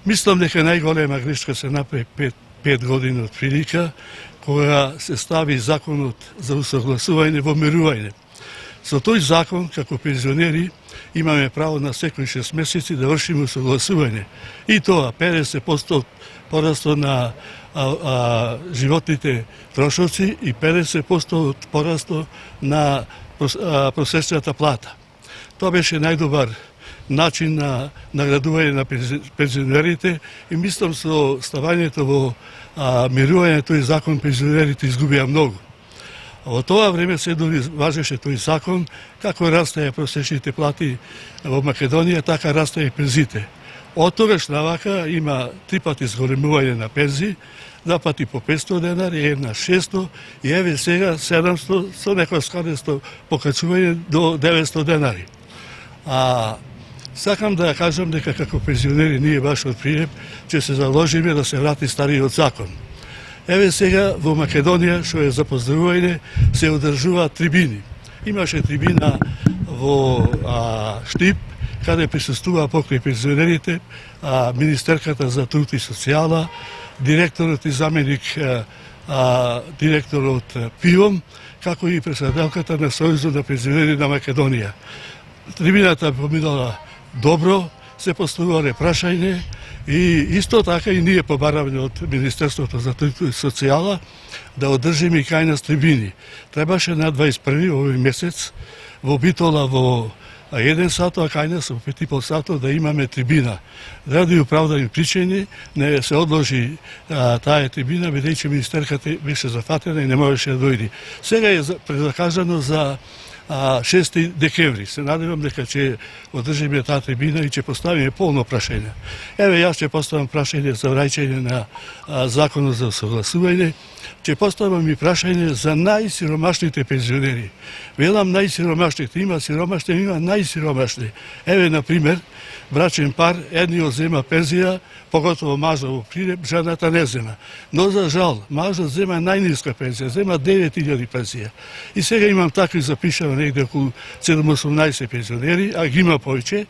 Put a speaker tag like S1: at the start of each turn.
S1: Мислам дека најголема грешка се направи 5 години од прилика, кога се стави законот за усогласување во мерување. Со тој закон, како пензионери, имаме право на секој 6 месеци да вршиме усогласување. И тоа 50% порасто на животните трошоци и 50% од порасто на просечната плата. Тоа беше најдобар начин на наградување на пензионерите и мислам со ставањето во мирување тој закон пензионерите изгубија многу. Во тоа време се дори важеше тој закон, како растеја просечните плати во Македонија, така растеја и пензите. Од тогаш навака има 3 пати зголемување на пензии, 2 пати по 500 денари, една 600 и еве сега 700, со некоја скадесто покачување до 900 денари. Сакам да кажам дека како пензионери ние баш од Прилеп ќе се заложиме да се врати стариот закон. Еве сега во Македонија, што е за поздравување, се одржуваат трибини. Имаше трибина во Штип, каде присуствува покрај пензионерите министерката за труд и социјала, директорот и заменик директорот ПИОМ, како и председателката на Сојузот на пензионери на Македонија. Трибината поминала добро, се поставувале прашање и исто така и ние побаравме од Министерството за труд и социјала да одржиме и кај нас трибини. Требаше на 21 овој месец во Битола во 1 сат, а кај нас во 5,5 сато да имаме трибина. Ради оправдани причини не се одложи таа трибина, бидејќи министерката беше зафатена и не можеше да дојде. Сега е предзакажано за 6 декември. Се надевам дека ќе одржиме таа трибина и ќе поставиме полно прашање. Еве јас ќе поставам прашање за враќање на законот за согласување, ќе поставам и прашање за најсиромашните пензионери. Велам најсиромашните, има сиромашни, има најсиромашни. Еве, например, брачен пар, едниот зема пензија, поготово мажа во Прилеп, жената не зема. Но за жал, мажот зема најниска пензија, зема 9000 пензија. И сега имам такви запишано негде околу 7-18 пензионери, а ги има повеќе,